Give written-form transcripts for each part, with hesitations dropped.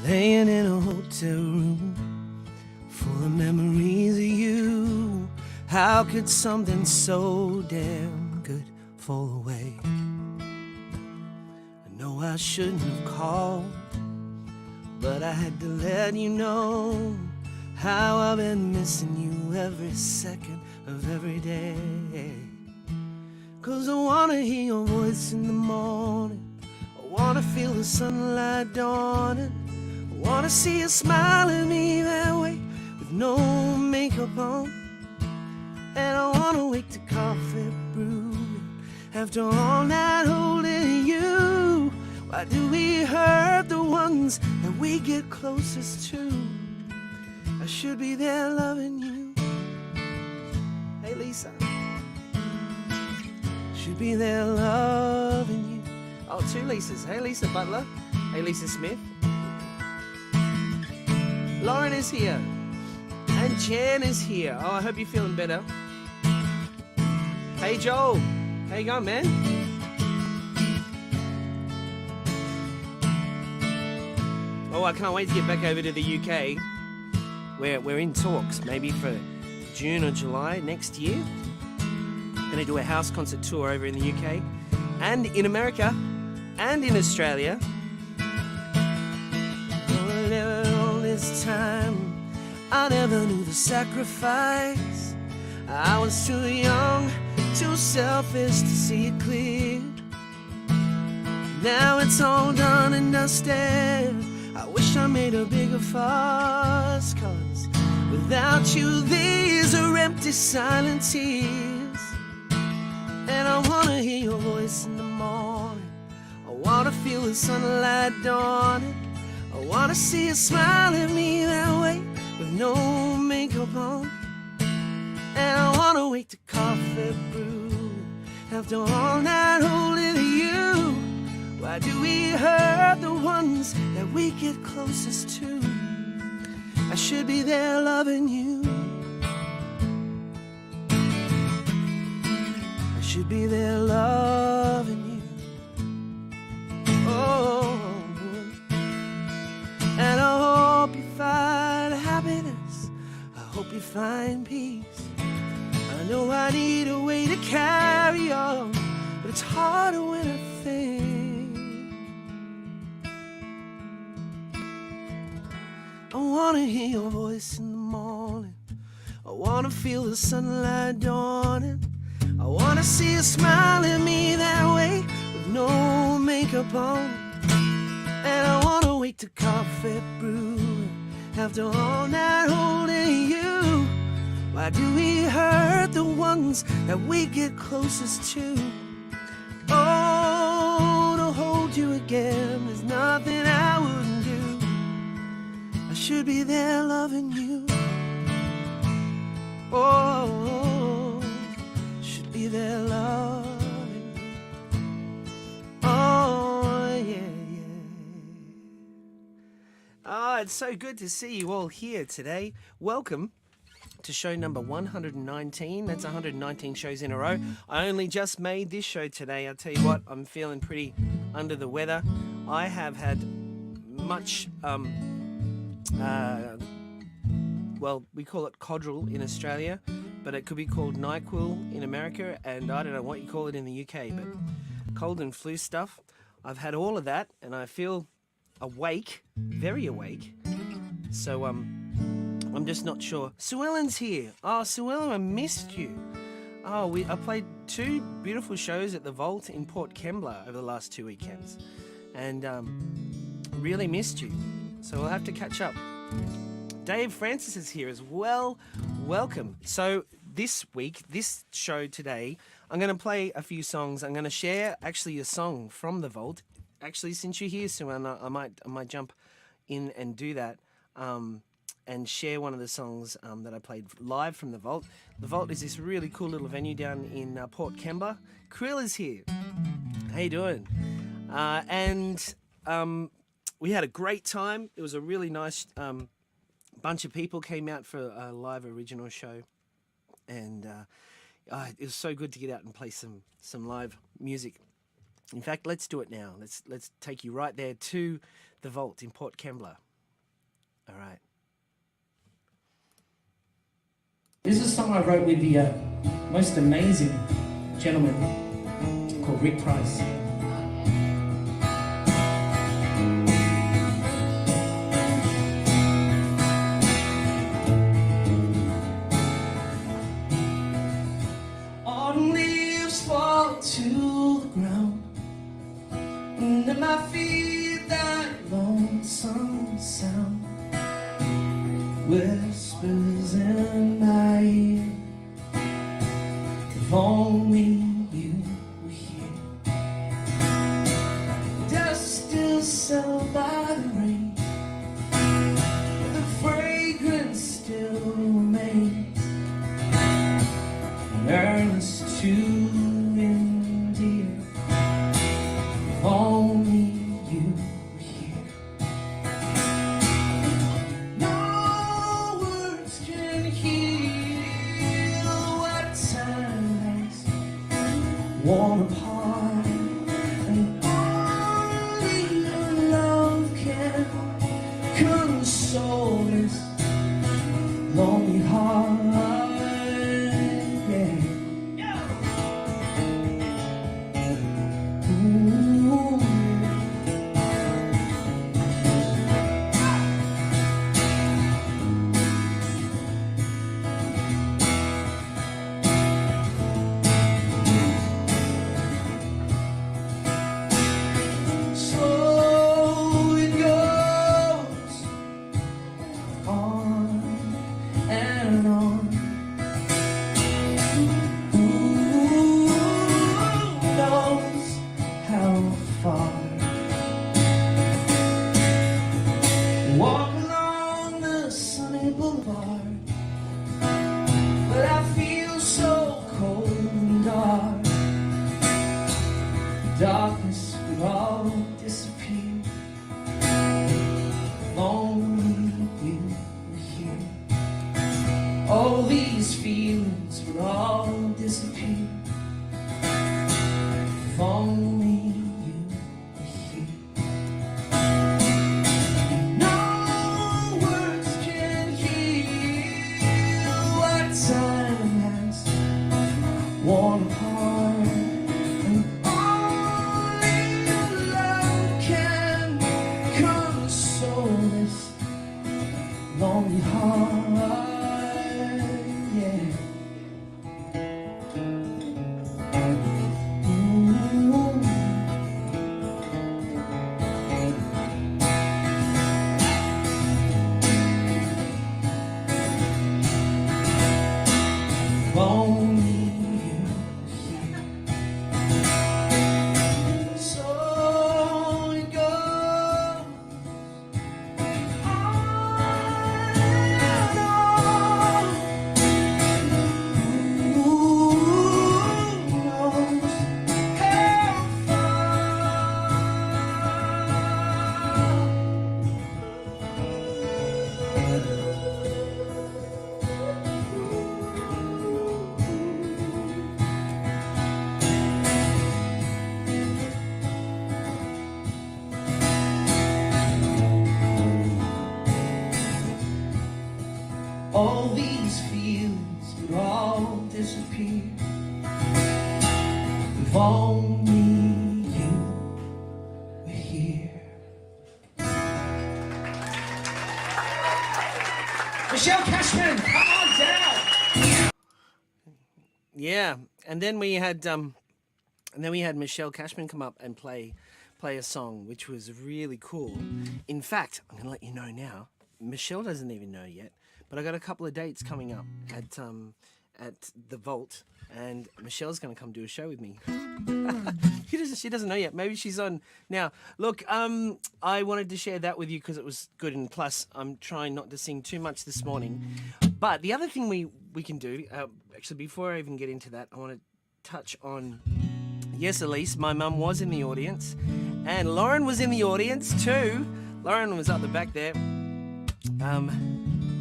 laying in a hotel room full of memories of you. How could something so damn good fall away? I know I shouldn't have called, but I had to let you know how I've been missing you every second of every day. 'Cause I wanna hear your voice in the morning, I wanna feel the sunlight dawning, I wanna see you smile at me that way with no makeup on. And I wanna wake to coffee brewing after all night holding you. Why do we hurt the ones that we get closest to? I should be there loving you. Hey Lisa. Should be there loving you. Oh, two Lisas. Hey Lisa Butler. Hey Lisa Smith. Lauren is here. And Jan is here. Oh, I hope you're feeling better. Hey Joel. How you going, man? Oh, I can't wait to get back over to the UK. We're in talks, maybe for June or July next year. Going to do a house concert tour over in the UK and in America and in Australia. All this time, I never knew the sacrifice. I was too young, too selfish to see it clear. Now it's all done and dusted. I wish I made a bigger fuss, 'cause without you these are empty silent tears. And I wanna hear your voice in the morning, I wanna feel the sunlight dawning, I wanna see you smile at me that way with no makeup on. And I wanna wake to coffee brew after all night holding you. Why do we hurt the ones that we get closest to? I should be there loving you. I should be there loving you. Oh, and I hope you find happiness, I hope you find peace. I know I need a way to carry on, but it's harder when I think. I wanna hear your voice in the morning, I wanna feel the sunlight dawning, I wanna see you smile at me that way with no makeup on. And I wanna wake to coffee brewing after all night holding you. Why do we hurt the ones that we get closest to? Oh, to hold you again, there's nothing I wouldn't do. I should be there loving you. Oh, should be there loving you. Oh, yeah, yeah. Oh, it's so good to see you all here today. Welcome to show number 119. That's 119 shows in a row. I only just made this show today. I'll tell you what, I'm feeling pretty under the weather. I have had much, well, we call it Codral in Australia, but it could be called NyQuil in America, and I don't know what you call it in the UK, but cold and flu stuff. I've had all of that, and I feel awake, very awake. So, I'm just not sure. Sue Ellen's here. Oh, Sue Ellen, I missed you. Oh, I played 2 beautiful shows at the Vault in Port Kembla over the last 2 weekends, and really missed you. So we'll have to catch up. Dave Francis is here as well. Welcome. So this week, this show today, I'm going to play a few songs. I'm going to share actually a song from the Vault. Actually, since you're here, Sue Ellen, I might jump in and do that. And share one of the songs that I played live from the Vault. The Vault is this really cool little venue down in Port Kembla. Krill is here. How you doing? We had a great time. It was a really nice bunch of people came out for a live original show, and it was so good to get out and play some live music. In fact, let's do it now. Let's take you right there to the Vault in Port Kembla. All right. This is a song I wrote with the most amazing gentleman called Rick Price. Autumn leaves fall to the ground, and then I feel that lonesome sound. Whispers in my ear, if only you were here. Dust still settled by the rain, the fragrance still remains, an earnest to endear. If only you were here. No words can heal what time has worn apart, and only your love can console this lonely heart. Ooh. So it goes on and on. Who knows how far? Walk along the sunny boulevard, but I feel so cold and dark. Darkness would all disappear if only you were here. All these feelings would all disappear if only you were here. No words can heal what time has worn apart, and only your love can console this lonely heart. Yeah. Ooh. If only you were here. So it goes on and on. Who knows how all these feelings would all disappear if only you were here. Michelle Cashman, come on down. Yeah, and then we had Michelle Cashman come up and play a song, which was really cool. In fact, I'm gonna let you know now. Michelle doesn't even know yet, but I got a couple of dates coming up at the Vault, and Michelle's gonna come do a show with me. She doesn't know yet. Maybe she's on now. Look, I wanted to share that with you because it was good, and plus I'm trying not to sing too much this morning. But the other thing we can do, actually, before I even get into that, I want to touch on. Yes, Elise, my mum was in the audience, and Lauren was in the audience too. Lauren was up the back there.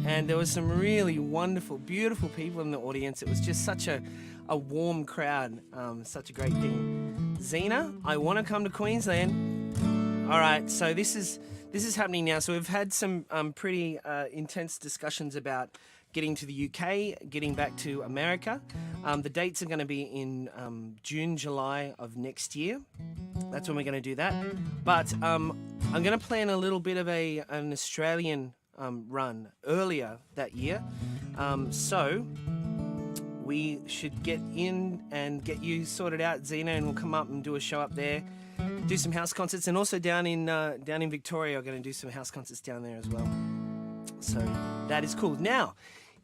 And there was some really wonderful, beautiful people in the audience. It was just such a warm crowd, such a great thing. Zena, I want to come to Queensland. All right, so this is this is happening now. So we've had some pretty intense discussions about getting to the UK, getting back to America. The dates are going to be in June, July of next year. That's when we're going to do that. But I'm going to plan a little bit of an Australian run earlier that year. So we should get in and get you sorted out, Zena, and we'll come up and do a show up there, do some house concerts, and also down in Victoria, I'm going to do some house concerts down there as well. So that is cool. Now,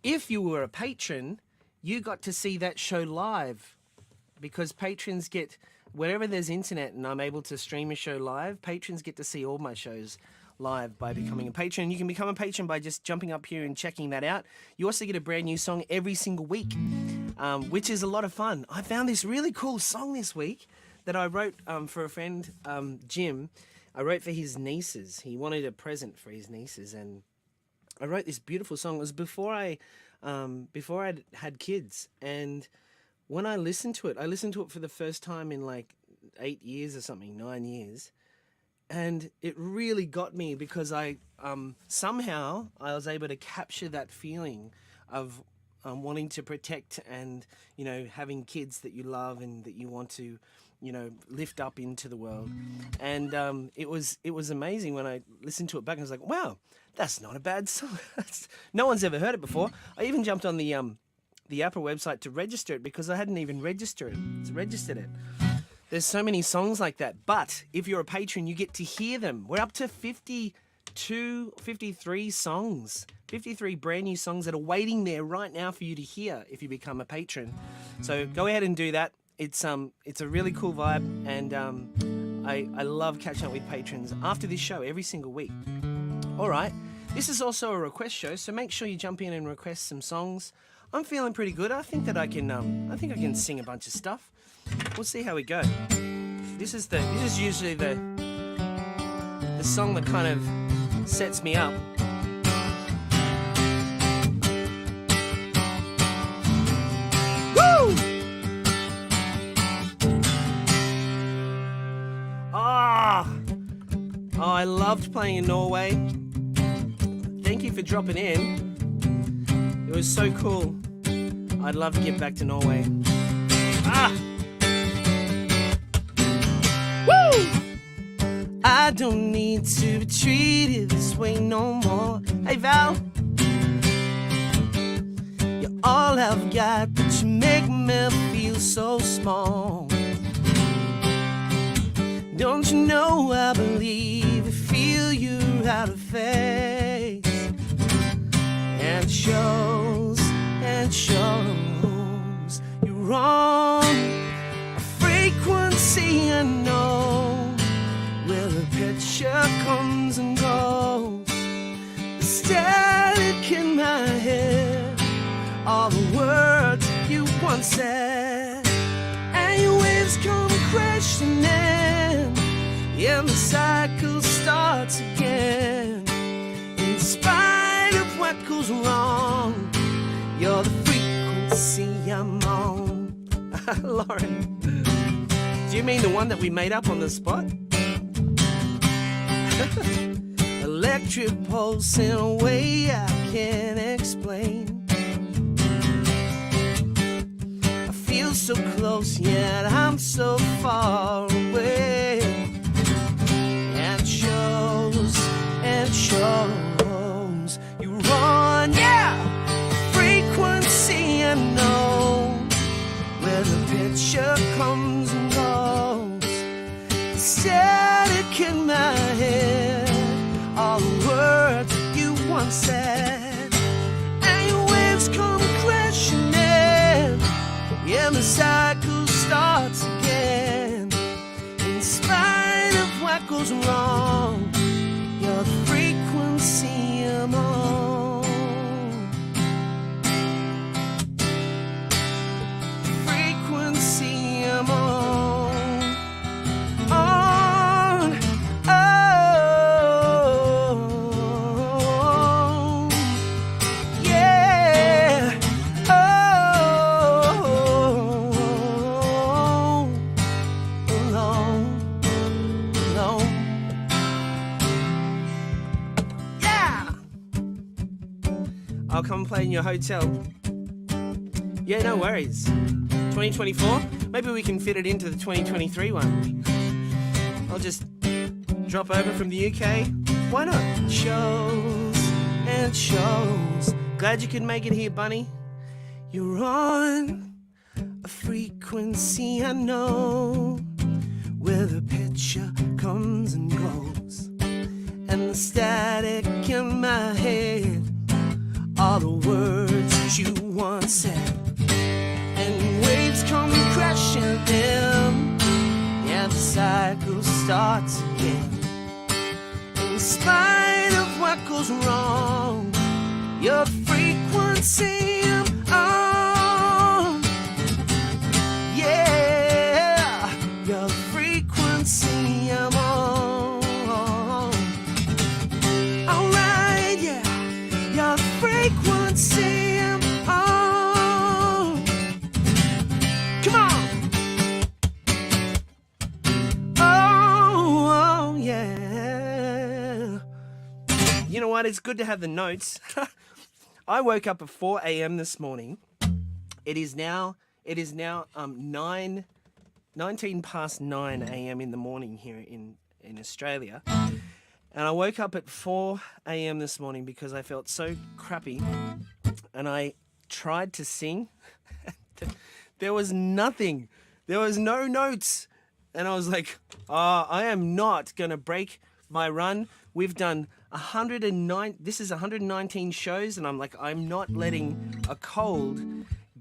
if you were a patron, you got to see that show live, because patrons get, wherever there's internet and I'm able to stream a show live, patrons get to see all my shows live by becoming a patron. You can become a patron by just jumping up here and checking that out. You also get a brand new song every single week, which is a lot of fun. I found this really cool song this week that I wrote for a friend, Jim. I wrote for his nieces. He wanted a present for his nieces, and I wrote this beautiful song. It was before I had kids, and when I listened to it for the first time in like 8 years or something, 9 years, and it really got me, because I somehow I was able to capture that feeling of wanting to protect and, you know, having kids that you love and that you want to, you know, lift up into the world. And it was amazing when I listened to it back. I was like, wow, that's not a bad song. No one's ever heard it before. I even jumped on the Apple website to register it, because I hadn't even registered it. There's so many songs like that. But if you're a patron, you get to hear them. We're up to 53 songs. 53 brand new songs that are waiting there right now for you to hear if you become a patron. So go ahead and do that. It's a really cool vibe, and I love catching up with patrons after this show every single week. All right, this is also a request show, so make sure you jump in and request some songs. I'm feeling pretty good. I think I can sing a bunch of stuff. We'll see how we go. This is usually the song that kind of sets me up. Woo! Oh, I loved playing in Norway. Thank you for dropping in. It was so cool. I'd love to get back to Norway. Woo! I don't need to be treated this way no more. Hey, Val. You're all I've got, but you make me feel so small. Don't you know I believe I feel you out of face, and it shows you're wrong. A frequency I know, where the picture comes and goes. The static in my head, all the words you once said, and your waves come crashing in, and the cycle starts again. In spite of what goes wrong, you're the frequency I'm on. Lauren, do you mean the one that we made up on the spot? Electric pulse in a way I can't explain. I feel so close, yet I'm so far away. And it shows you run, yeah. Frequency I know, where the picture comes and goes. The static in my head, all the words you once said, and your waves come crashing in, and the cycle starts again. In spite of what goes wrong, you're the frequency I'm on. Frequency I'm on. Yeah. Alone. I'll come play in your hotel. Yeah, no worries. 2024? Maybe we can fit it into the 2023 one. I'll just drop over from the UK. Why not? Shows and shows. Glad you could make it here, Bunny. You're on a frequency I know, where the picture comes and goes, and the static in my head are the words that you once said. And waves come crashing in, yeah, the cycle starts again. In spite of what goes wrong, your frequency I'm on. Yeah, your frequency I'm on. Alright, yeah, your frequency I'm on. Come on. Oh, yeah. You know what? It's good to have the notes. I woke up at 4 a.m. this morning. It is now 19 past 9 a.m. in the morning here in Australia. And I woke up at 4 a.m. this morning because I felt so crappy. And I tried to sing. There was nothing. There was no notes. And I was like, I am not going to break my run. We've done 109. This is 119 shows, and I'm like, I'm not letting a cold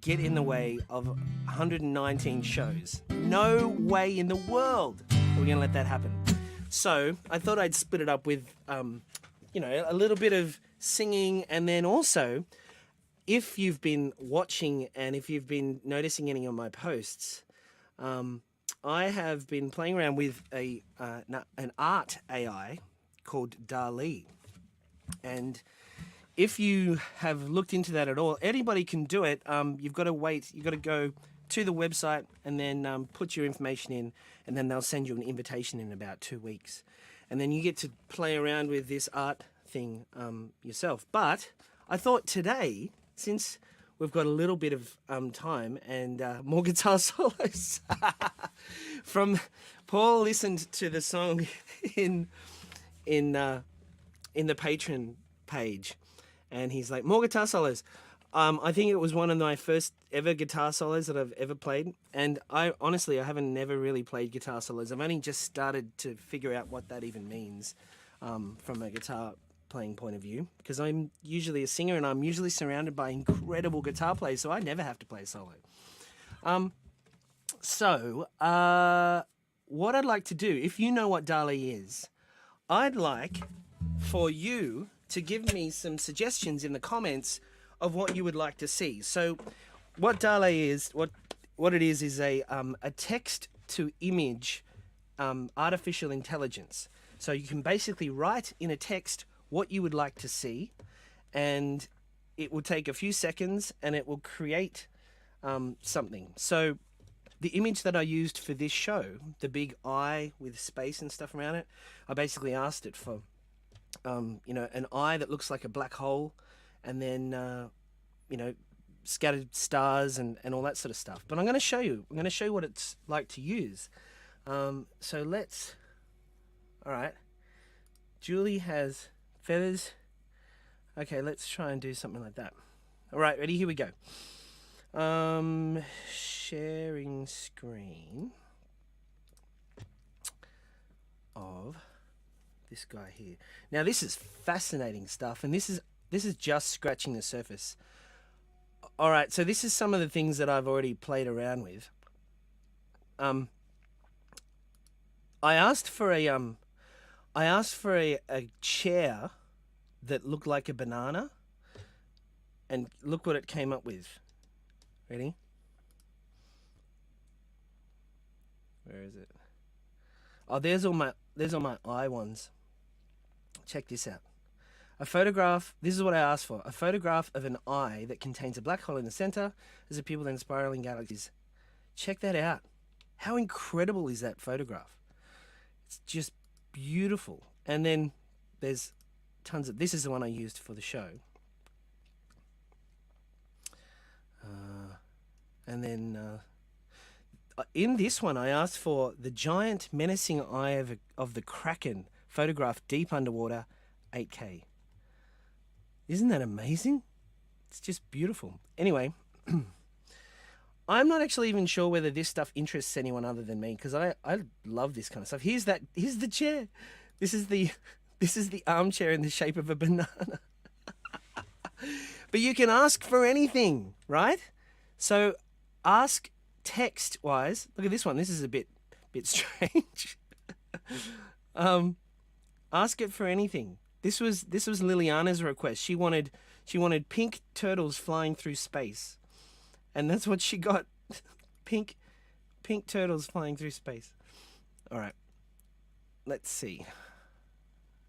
get in the way of 119 shows. No way in the world are we going to let that happen. So I thought I'd split it up with, a little bit of singing, and then also, if you've been watching and if you've been noticing any of my posts, I have been playing around with an art AI called DALL-E. And if you have looked into that at all, anybody can do it. You've got to wait. You've got to go to the website and then put your information in, and then they'll send you an invitation in about 2 weeks. And then you get to play around with this art thing yourself. But I thought today, since we've got a little bit of time and more guitar solos from Paul listened to the song in the Patreon page, and he's like, more guitar solos. I think it was one of my first ever guitar solos that I've ever played, and I haven't never really played guitar solos. I've only just started to figure out what that even means from a guitar playing point of view, because I'm usually a singer and I'm usually surrounded by incredible guitar players, so I never have to play solo. What I'd like to do, if you know what DALL-E is, I'd like for you to give me some suggestions in the comments of what you would like to see. So what DALL-E is, what it is a text to image artificial intelligence. So you can basically write in a text what you would like to see, and it will take a few seconds and it will create something. So the image that I used for this show, the big eye with space and stuff around it, I basically asked it for an eye that looks like a black hole, and then scattered stars and all that sort of stuff. But I'm going to show you what it's like to use. So let's, all right, Julie has feathers. Okay, let's try and do something like that. All right, ready? Here we go. Sharing screen of this guy here. Now this is fascinating stuff, and this is just scratching the surface. All right, so this is some of the things that I've already played around with. I asked for a chair that looked like a banana, and look what it came up with. Ready? Where is it? Oh, there's all my eye ones. Check this out. A photograph, this is what I asked for. A photograph of an eye that contains a black hole in the center as a pupil and spiraling galaxies. Check that out. How incredible is that photograph? It's just beautiful. And then there's tons of, this is the one I used for the show. And then in this one, I asked for the giant menacing eye of the Kraken, photographed deep underwater, 8K. Isn't that amazing? It's just beautiful. Anyway, I'm not actually even sure whether this stuff interests anyone other than me, because I love this kind of stuff. Here's the chair. This is the armchair in the shape of a banana. But you can ask for anything, right? So ask text-wise. Look at this one. This is a bit strange. Ask it for anything. This was Liliana's request. She wanted pink turtles flying through space, and that's what she got. pink turtles flying through space. All right. Let's see.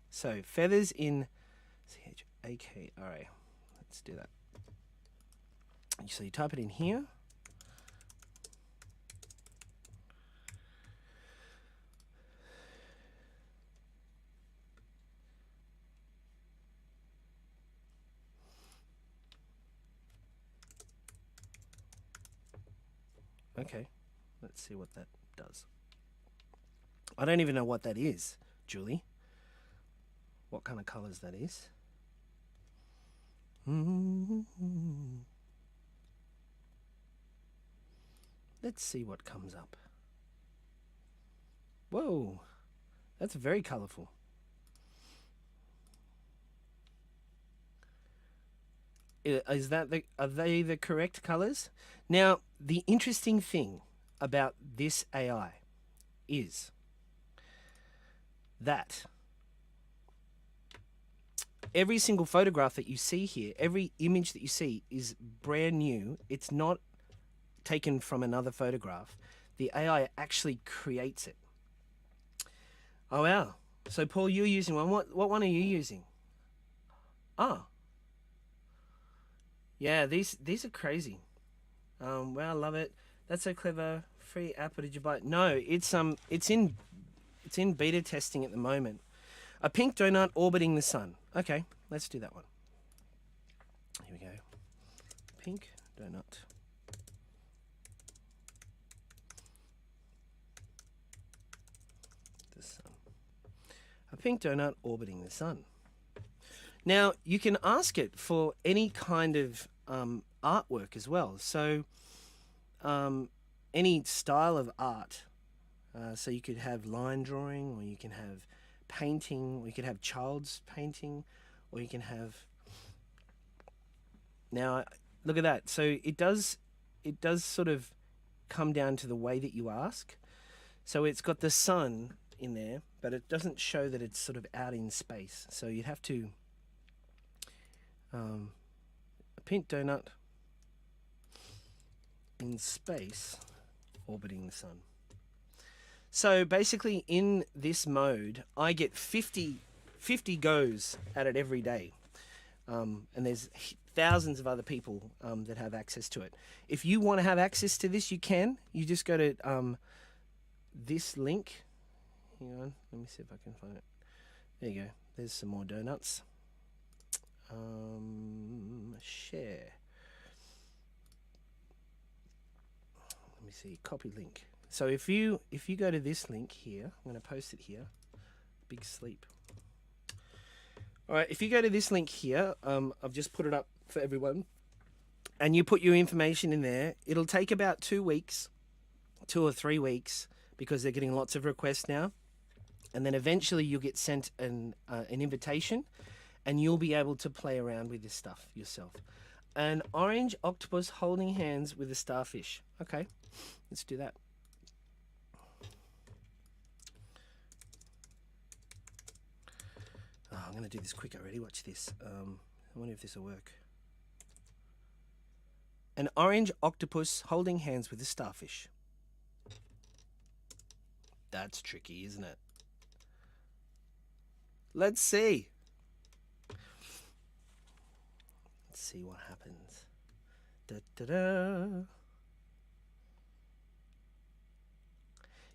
So feathers in CHAKRA. Let's do that. So you type it in here. Okay, let's see what that does. I don't even know what that is, Julie. What kind of colours that is. Let's see what comes up. Whoa, that's very colourful. Are they the correct colours? Now, the interesting thing about this AI is that every single photograph that you see here, every image that you see is brand new. It's not taken from another photograph. The AI actually creates it. Oh, wow. So, Paul, you're using one. What one are you using? Ah. Yeah, these are crazy. Wow, I love it. That's so clever. Free app, or did you buy it? No, it's in beta testing at the moment. A pink donut orbiting the sun. Okay, let's do that one. Here we go. Pink donut. The sun. A pink donut orbiting the sun. Now, you can ask it for any kind of artwork as well. So, any style of art. So you could have line drawing, or you can have painting, or you could have child's painting, or you can have... Now, look at that. So it does sort of come down to the way that you ask. So it's got the sun in there, but it doesn't show that it's sort of out in space. So you'd have to... a pink donut in space orbiting the sun. So basically in this mode, I get 50 goes at it every day. And there's thousands of other people that have access to it. If you want to have access to this, you can. You just go to this link. Hang on, let me see if I can find it. There you go. There's some more donuts. Share. Let me see. Copy link. So if you go to this link here, I'm going to post it here. Big sleep. All right. If you go to this link here, I've just put it up for everyone, and you put your information in there. It'll take about 2 weeks, 2 or 3 weeks, because they're getting lots of requests now, and then eventually you'll get sent an invitation. And you'll be able to play around with this stuff yourself. An orange octopus holding hands with a starfish. Okay, let's do that. Oh, I'm going to do this quick already. Watch this. I wonder if this will work. An orange octopus holding hands with a starfish. That's tricky, isn't it? Let's see. See what happens. Da, da, da.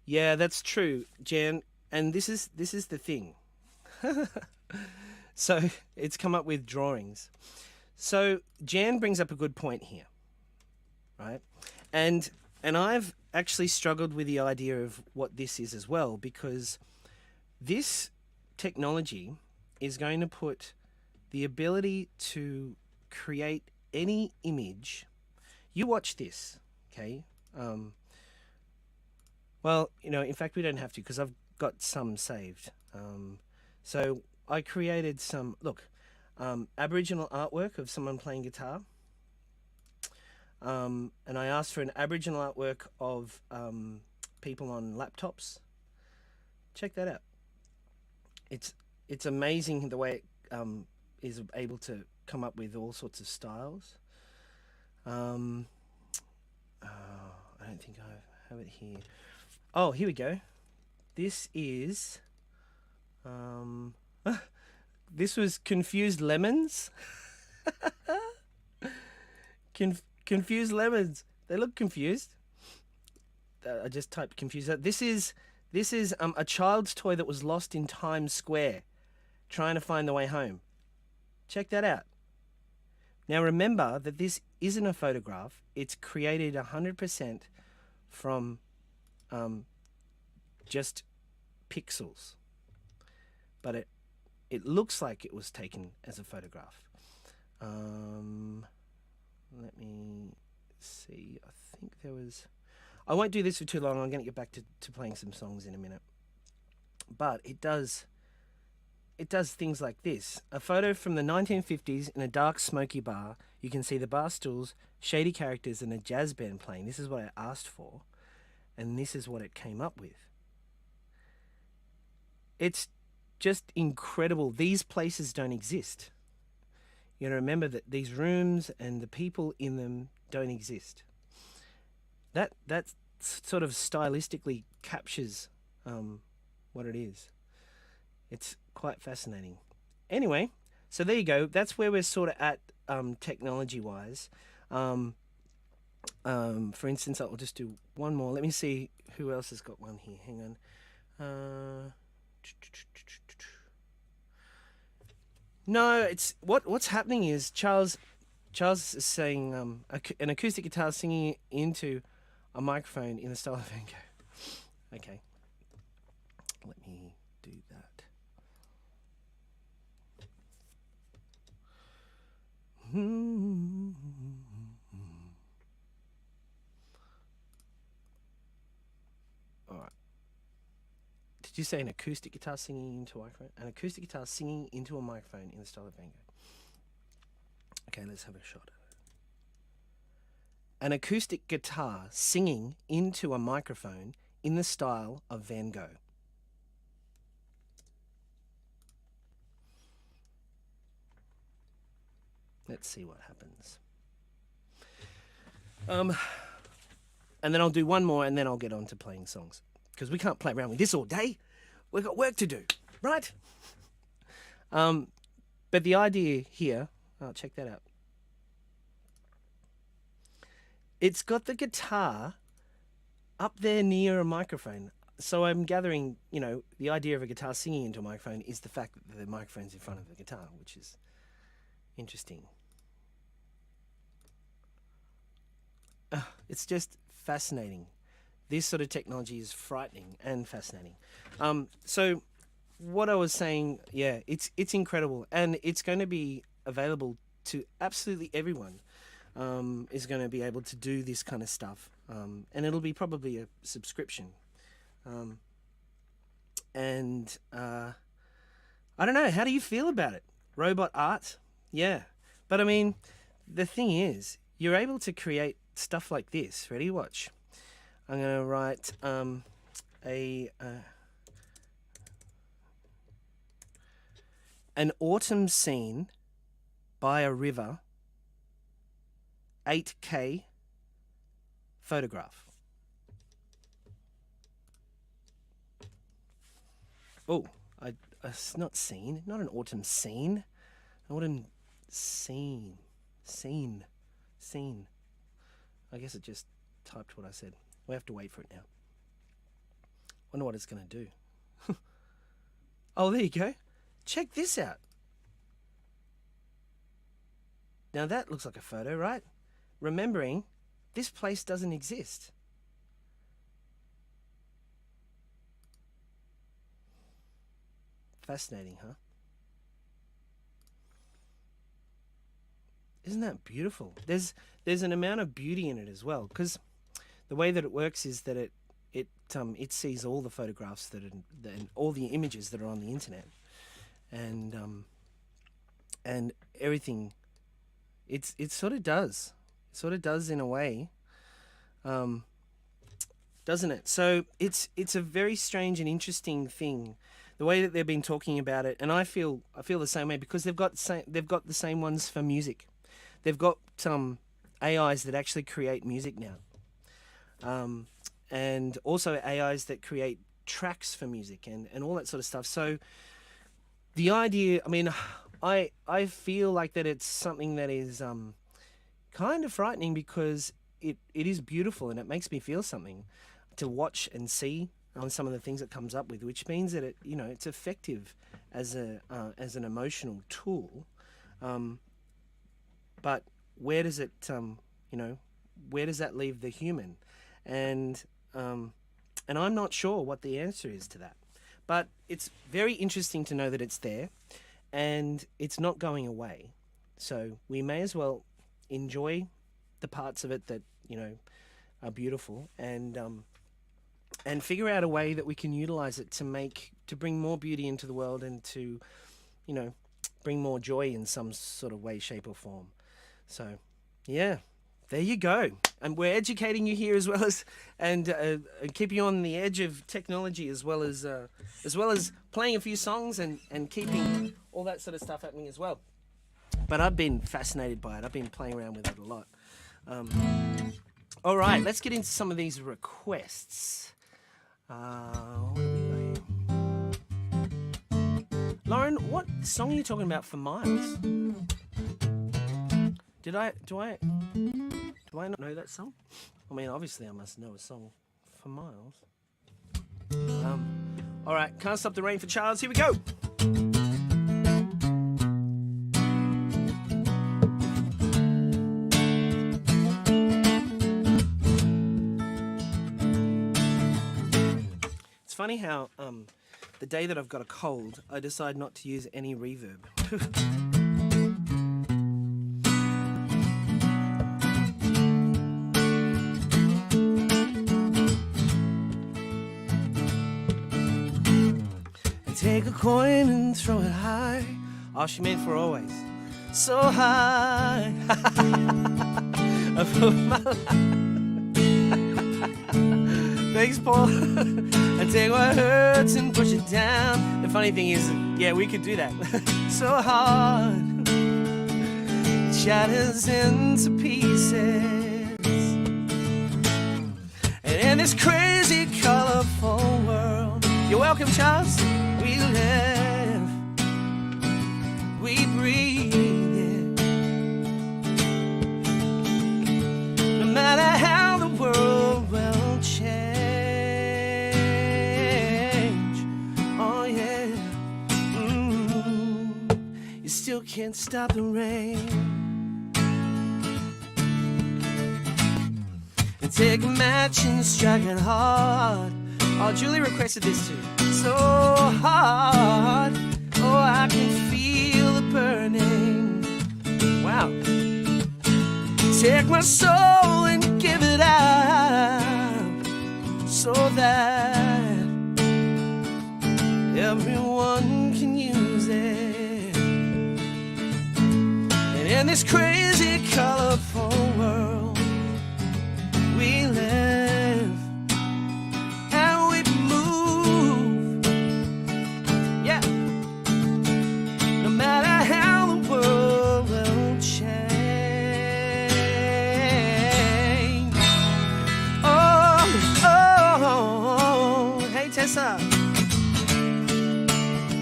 Yeah, that's true, Jan. And this is the thing. So it's come up with drawings. So Jan brings up a good point here, right? And I've actually struggled with the idea of what this is as well, because this technology is going to put the ability to create any image. You watch this, okay? Well, you know, in fact, we don't have to because I've got some saved. So I created some, look, Aboriginal artwork of someone playing guitar. And I asked for an Aboriginal artwork of people on laptops. Check that out. It's amazing the way it is able to come up with all sorts of styles. Oh, I don't think I have it here. Oh, here we go. This is this was Confused Lemons. Confused Lemons. They look confused. I just typed confused. This is a child's toy that was lost in Times Square, trying to find the way home. Check that out. Now remember that this isn't a photograph. It's created 100% from just pixels, but it looks like it was taken as a photograph. Let me see. I think there was... I won't do this for too long. I'm going to get back to playing some songs in a minute. But it does things like this. A photo from the 1950s in a dark, smoky bar. You can see the bar stools, shady characters, and a jazz band playing. This is what I asked for, and this is what it came up with. It's just incredible. These places don't exist. You know, remember that these rooms and the people in them don't exist. That sort of stylistically captures what it is. It's quite fascinating. Anyway, so there you go. That's where we're sort of at technology-wise. For instance, I'll just do one more. Let me see who else has got one here. Hang on. No, it's what's happening is Charles is saying an acoustic guitar singing into a microphone in the style of Van Gogh. Okay, let me do that. All right. Did you say an acoustic guitar singing into a microphone? An acoustic guitar singing into a microphone in the style of Van Gogh. Okay, let's have a shot at it. An acoustic guitar singing into a microphone in the style of Van Gogh. Let's see what happens. And then I'll do one more and then I'll get on to playing songs. Because we can't play around with this all day. We've got work to do, right? But the idea here, check that out. It's got the guitar up there near a microphone. So I'm gathering, you know, the idea of a guitar singing into a microphone is the fact that the microphone's in front of the guitar, which is interesting. It's just fascinating. This sort of technology is frightening and fascinating. So what I was saying, yeah, it's incredible, and it's going to be available to absolutely everyone. Is going to be able to do this kind of stuff, and it'll be probably a subscription. And I don't know, how do you feel about it? Robot art? Yeah. But I mean, the thing is, you're able to create stuff like this. Ready? Watch. I'm going to write an autumn scene by a river, 8K photograph. Oh, it's not scene, not an autumn scene. Autumn scene. I guess it just typed what I said. We have to wait for it now. Wonder what it's going to do. Oh, there you go. Check this out. Now that looks like a photo, right? Remembering this place doesn't exist. Fascinating, huh? Isn't that beautiful? There's an amount of beauty in it as well, because the way that it works is that it sees all the photographs and all the images that are on the internet, and everything. It sort of does in a way, doesn't it? So it's a very strange and interesting thing, the way that they've been talking about it, and I feel the same way, because they've got the same ones for music. They've got AIs that actually create music now, and also AIs that create tracks for music and all that sort of stuff. So the idea, I mean, I feel like that it's something that is kind of frightening, because it is beautiful and it makes me feel something to watch and see on some of the things it comes up with, which means that it's effective as an emotional tool. But where does it, where does that leave the human? And I'm not sure what the answer is to that. But it's very interesting to know that it's there, and it's not going away. So we may as well enjoy the parts of it that are beautiful, and figure out a way that we can utilize it to bring more beauty into the world, and to bring more joy in some sort of way, shape, or form. So, yeah, there you go. And we're educating you here, as well as and keeping you on the edge of technology, as well as playing a few songs and keeping all that sort of stuff happening as well. But I've been fascinated by it. I've been playing around with it a lot. All right, let's get into some of these requests. What have we got here? Lauren, what song are you talking about for Miles? Do I not know that song? I mean, obviously I must know a song for Miles. All right, Can't Stop the Rain for Charles. Here we go. It's funny how the day that I've got a cold, I decide not to use any reverb. Take a coin and throw it high. Oh, she made for always. So high. Above my life. Thanks, Paul. And take what hurts and push it down. The funny thing is, yeah, we could do that. So hard. It shatters into pieces. And in this crazy, colorful world, you're welcome, Charles. We live, we breathe, yeah. No matter how the world will change, oh yeah, you still can't stop the rain. And take a match and strike it hard. Oh, Julie requested this too. So hard, oh, I can feel it burning. Wow. Take my soul and give it out, so that everyone can use it. And in this crazy, colorful world, we live.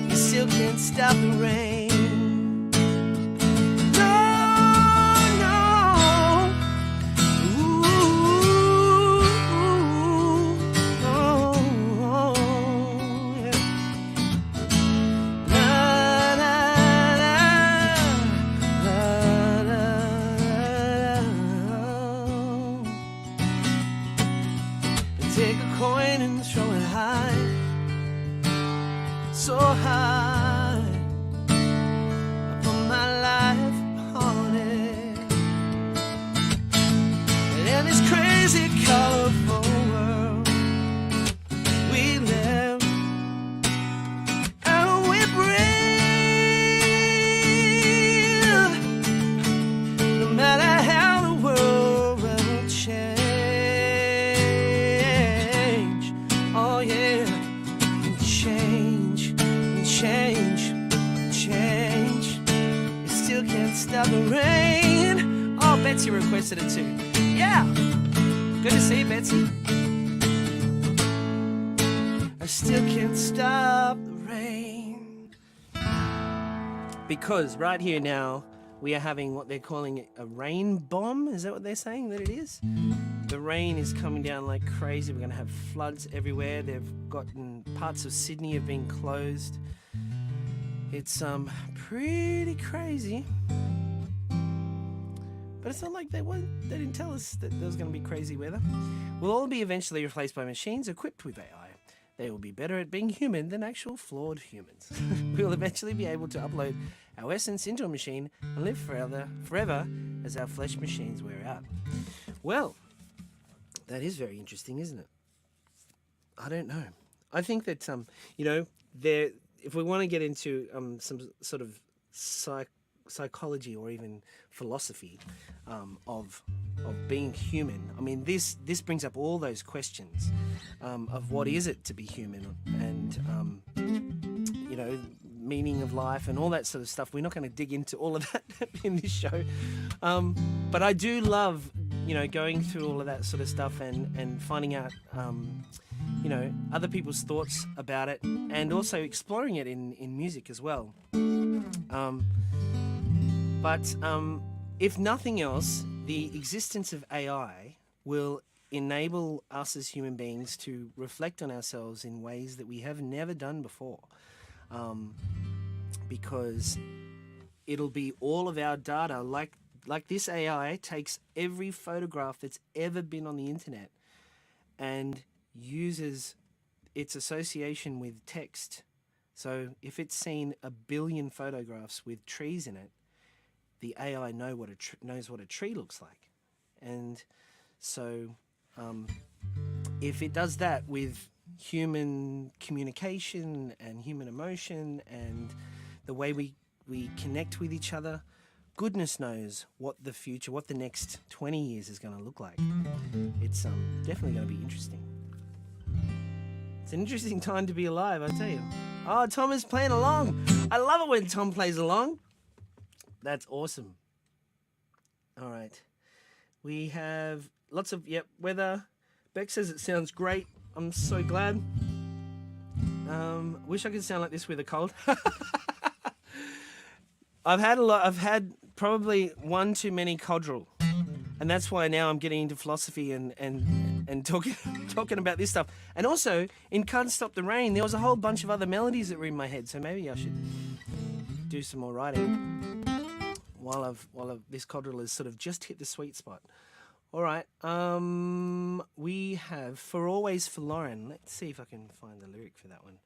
You still can't stop the rain. No, no. Ooh, oh, yeah. La, la, la, la, la, la. so high. I put my life on it. And in this crazy, colorful world we live, and we breathe. No matter how the world will change. Oh yeah, and change, and change, and change. You still can't stop the rain. Oh, Betsy requested it too. Yeah, good to see you, Betsy. I still can't stop the rain. Because right here now, we are having what they're calling a rain bomb. Is that what they're saying that it is? The rain is coming down like crazy. We're going to have floods everywhere. They've gotten parts of Sydney have been closed. It's pretty crazy. But it's not like they didn't tell us that there was going to be crazy weather. We'll all be eventually replaced by machines equipped with AI. They will be better at being human than actual flawed humans. We will eventually be able to upload our essence into a machine and live forever as our flesh machines wear out. Well, that is very interesting, isn't it? I don't know. I think that, if we want to get into some sort of psychology or even philosophy of being human. I mean, this brings up all those questions of what is it to be human, and meaning of life and all that sort of stuff. We're not going to dig into all of that in this show, but I do love going through all of that sort of stuff and finding out other people's thoughts about it, and also exploring it in music as well. But if nothing else, the existence of AI will enable us as human beings to reflect on ourselves in ways that we have never done before. Because it'll be all of our data, like this AI takes every photograph that's ever been on the internet and uses its association with text. So if it's seen 1 billion photographs with trees in it, the AI knows what a tree looks like. And so if it does that with human communication and human emotion and the way we connect with each other, goodness knows what the future, what the next 20 years is going to look like. It's definitely going to be interesting. It's an interesting time to be alive, I tell you. Oh, Tom is playing along. I love it when Tom plays along. That's awesome. All right. We have lots of, weather. Beck says it sounds great. I'm so glad. Wish I could sound like this with a cold. I've had probably one too many Codral. And that's why now I'm getting into philosophy and talking about this stuff. And also, in Can't Stop the Rain, there was a whole bunch of other melodies that were in my head. So maybe I should do some more writing while this Codral has sort of just hit the sweet spot. All right. We have For Always for Lauren. Let's see if I can find the lyric for that one.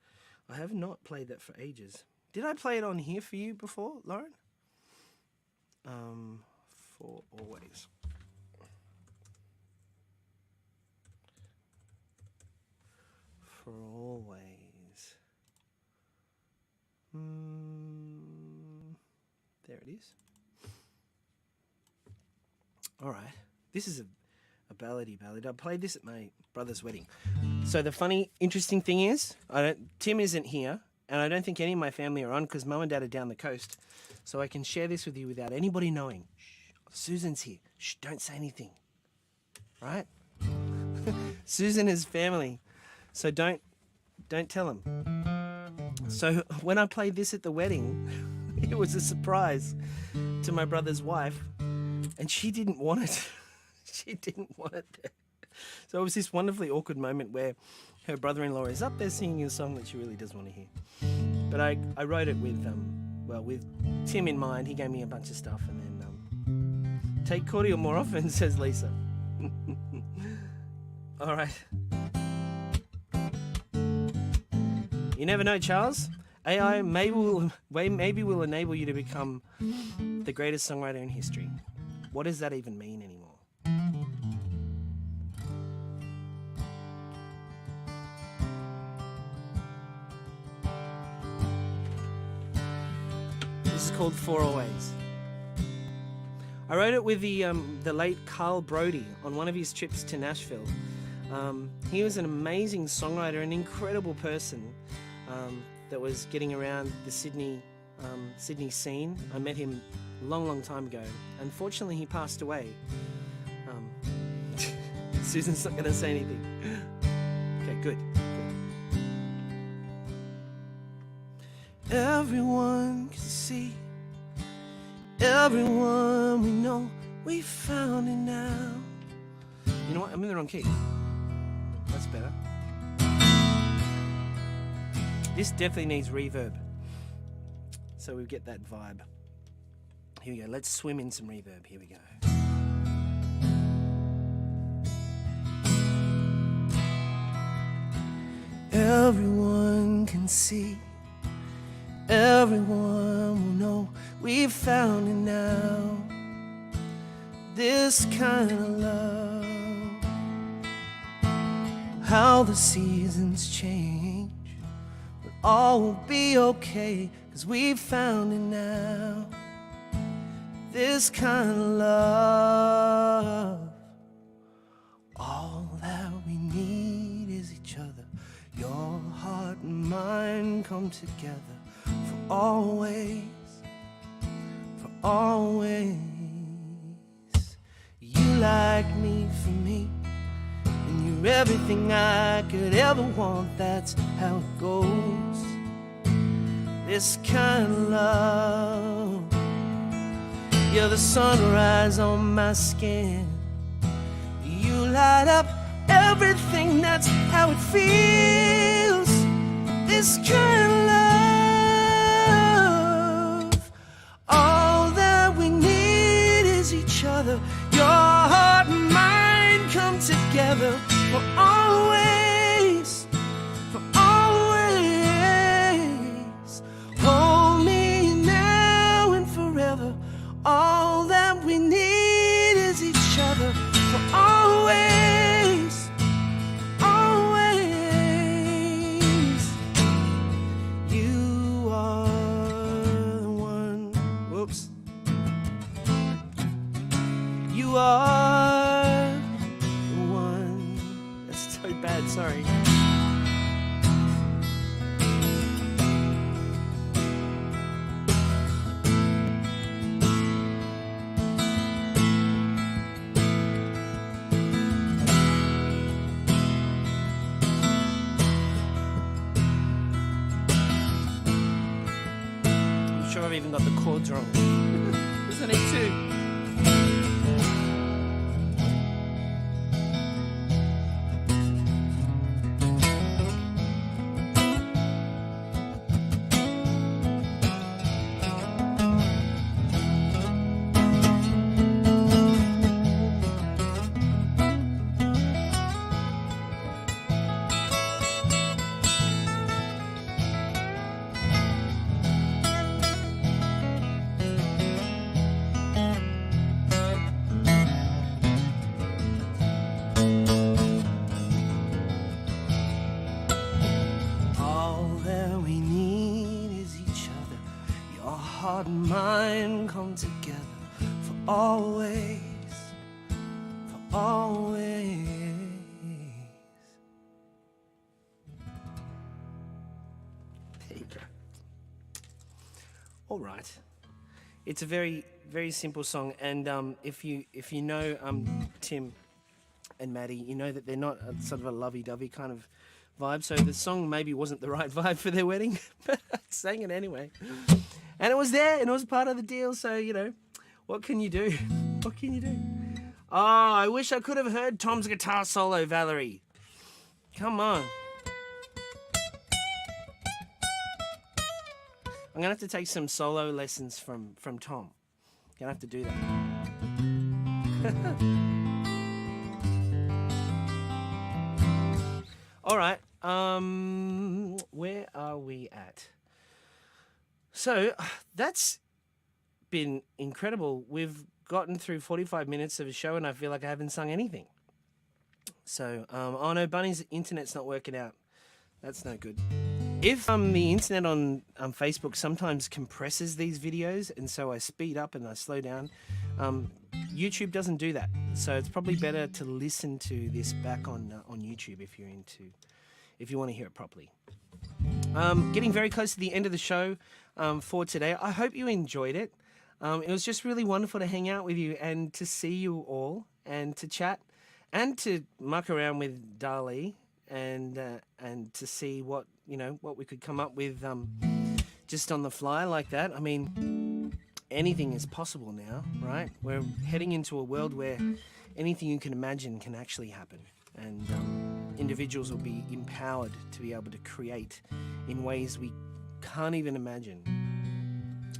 I have not played that for ages. Did I play it on here for you before, Lauren? For Always. For Always. There it is. All right. This is a ballad. I played this at my brother's wedding. So the funny, interesting thing is, Tim isn't here, and I don't think any of my family are on because Mum and Dad are down the coast. So I can share this with you without anybody knowing. Shh, Susan's here. Shh, don't say anything. Right? Susan is family. So don't tell them. So when I played this at the wedding, it was a surprise to my brother's wife, and she didn't want it. She didn't want it there. So it was this wonderfully awkward moment where her brother-in-law is up there singing a song that she really does want to hear. But I wrote it with Tim in mind. He gave me a bunch of stuff, and then take cordial more often, says Lisa. All right. You never know, Charles. AI maybe will enable you to become the greatest songwriter in history. What does that even mean anymore? This is called For Always. I wrote it with the late Carl Brody on one of his trips to Nashville. He was an amazing songwriter, an incredible person that was getting around the Sydney scene. I met him a long time ago. Unfortunately, he passed away. Susan's not going to say anything. Okay, good. Everyone can see, everyone we know, we found it now. You know what? I'm in the wrong key. That's better. This definitely needs reverb, so we get that vibe. Here we go. Let's swim in some reverb. Here we go. Everyone can see, everyone will know, we've found it now. This kind of love, how the seasons change, but all will be okay, 'cause we've found it now. This kind of love, all that we need is each other. Your heart and mine come together for always, for always. You like me for me, and you're everything I could ever want. That's how it goes. This kind of love, you're the sunrise on my skin. You light up everything, that's how it feels. This kind of love, all that we need is each other. Your heart and mine come together for always, for always. Hold me now and forever. All that we need is each other for always, always. You are the one. Whoops. You are the one. That's so bad, sorry. I've even got the chords wrong. There's only two. Heart and mind come together for always, for always. There you go. All right. It's a very simple song, and if you know Tim and Maddie, you know that they're not a, sort of a lovey-dovey kind of vibe. So the song maybe wasn't the right vibe for their wedding, but I sang it anyway. And it was there, and it was part of the deal, so, you know, what can you do? What can you do? Oh, I wish I could have heard Tom's guitar solo, Valerie. Come on. I'm going to have to take some solo lessons from Tom. Going to have to do that. All right. Where are we at? So that's been incredible. We've gotten through 45 minutes of a show and I feel like I haven't sung anything. So, oh no, Bunny's internet's not working out. That's no good. If the internet on Facebook sometimes compresses these videos, and so I speed up and I slow down, YouTube doesn't do that. So it's probably better to listen to this back on YouTube if you want to hear it properly. Getting very close to the end of the show for today. I hope you enjoyed it. It was just really wonderful to hang out with you and to see you all and to chat and to muck around with DALL-E and to see what we could come up with just on the fly like that. I mean, anything is possible now, right? We're heading into a world where anything you can imagine can actually happen, and individuals will be empowered to be able to create in ways we can't even imagine.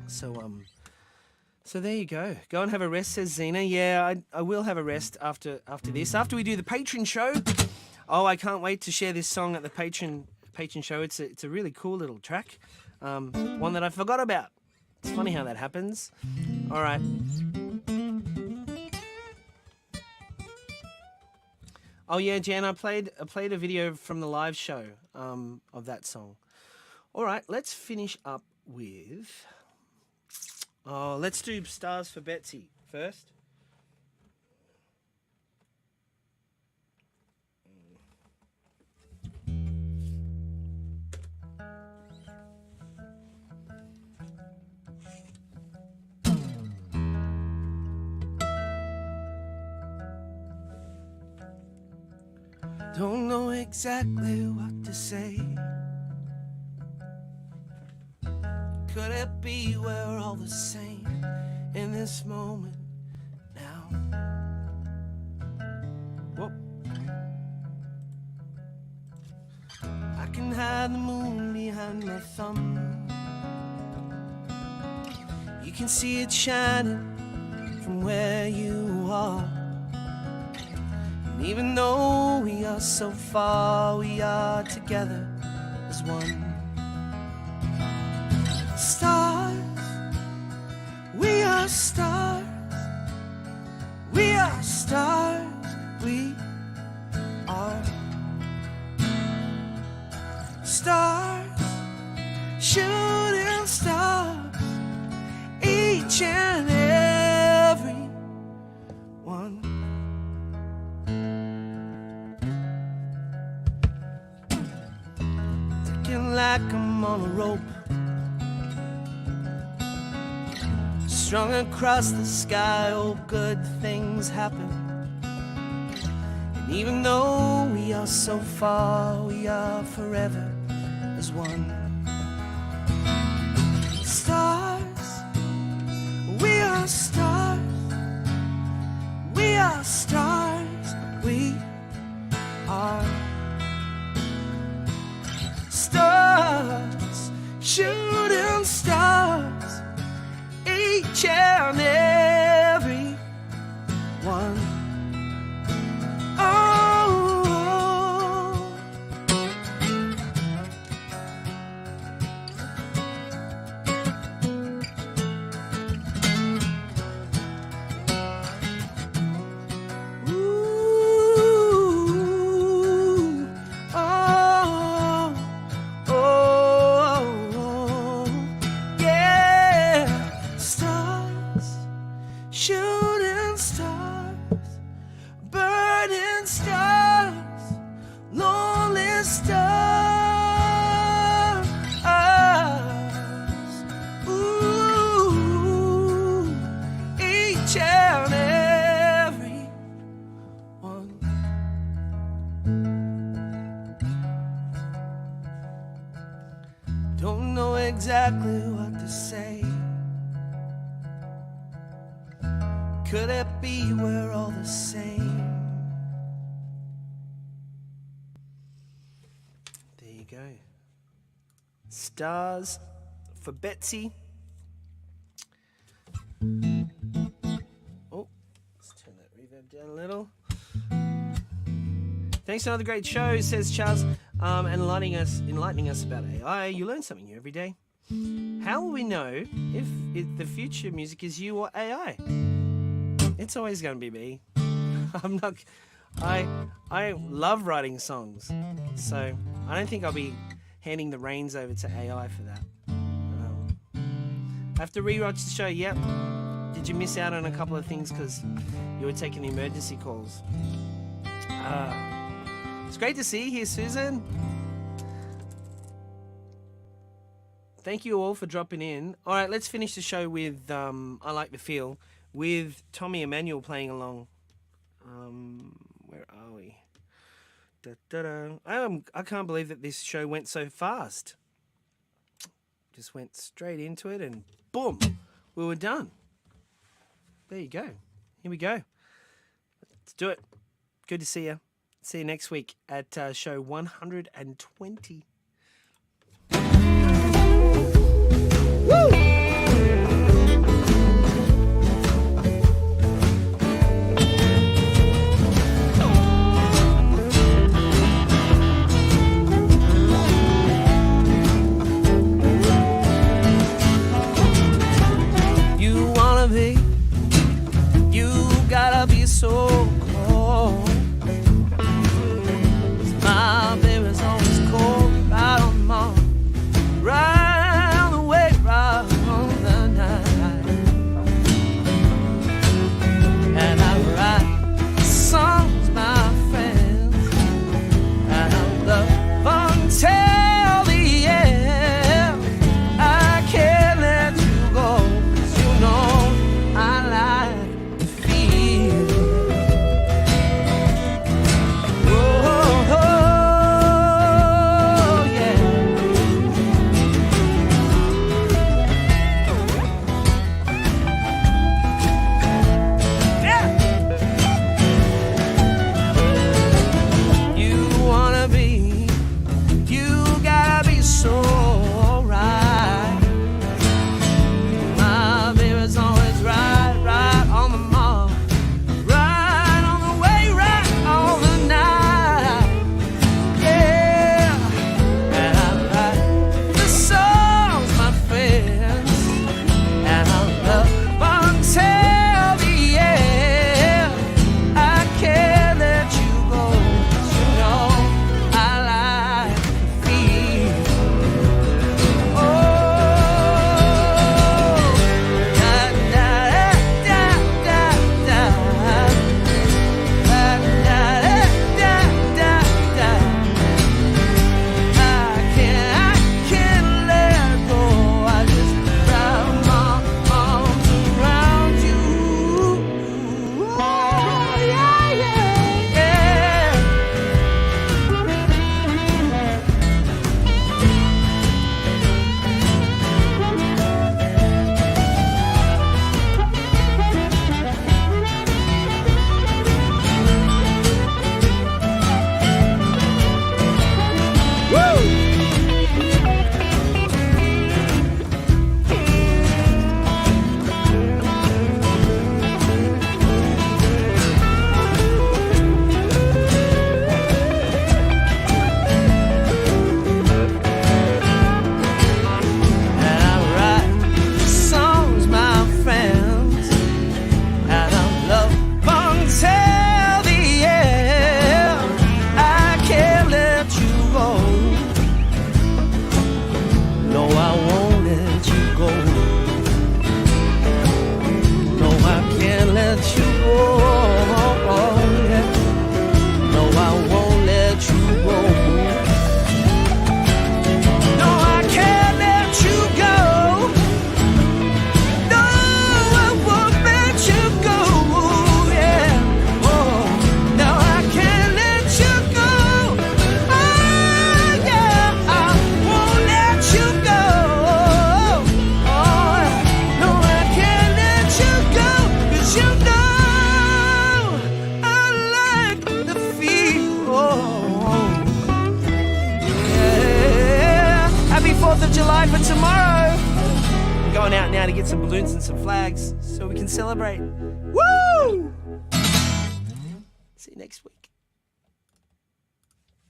So there you go. Go and have a rest, says Zena. Yeah, I will have a rest after this. After we do the patron show. Oh, I can't wait to share this song at the patron show. It's a really cool little track. One that I forgot about. It's funny how that happens. All right. Oh yeah, Jan, I played a video from the live show of that song. All right, let's finish up with. Oh, let's do Stars for Betsy first. Don't know exactly what to say. Could it be we're all the same in this moment now? Whoa. I can hide the moon behind my thumb. You can see it shining from where you are. And even though we are so far, we are together as one. Stars, we are stars, we are stars, we are stars, shooting stars, each and every one. Ticking like I'm on a rope, strung across the sky, oh, good things happen. And even though we are so far, we are forever as one. Stars, we are stars, we are stars, we are stars, shooting stars, each and every one. Oh, ooh, oh, oh, yeah. Stars, shooting stars, burning stars, lonely stars. Ooh, each and every one. Don't know exactly what to say. Could it be we're all the same? There you go. Stars for Betsy. Oh, let's turn that reverb down a little. Thanks for another great show, says Charles, and enlightening us about AI. You learn something new every day. How will we know if the future music is you or AI? It's always going to be me. I'm not. I love writing songs, so I don't think I'll be handing the reins over to AI for that. I have to rewatch the show. Yep. Did you miss out on a couple of things because you were taking emergency calls? It's great to see you here, Susan. Thank you all for dropping in. All right, let's finish the show with I Like the Feel with Tommy Emmanuel playing along. Where are we? Da, da, da. I can't believe that this show went so fast. Just went straight into it and boom, we were done. There you go. Here we go. Let's do it. Good to see you. See you next week at show 120. Woo! So cold. My baby's always cold, right on my, right on the way, right on the night. And I write songs, my friends, and I love until the end. I can't let you go, 'cause you know I like to feel. For tomorrow. I'm going out now to get some balloons and some flags so we can celebrate. Woo! See you next week.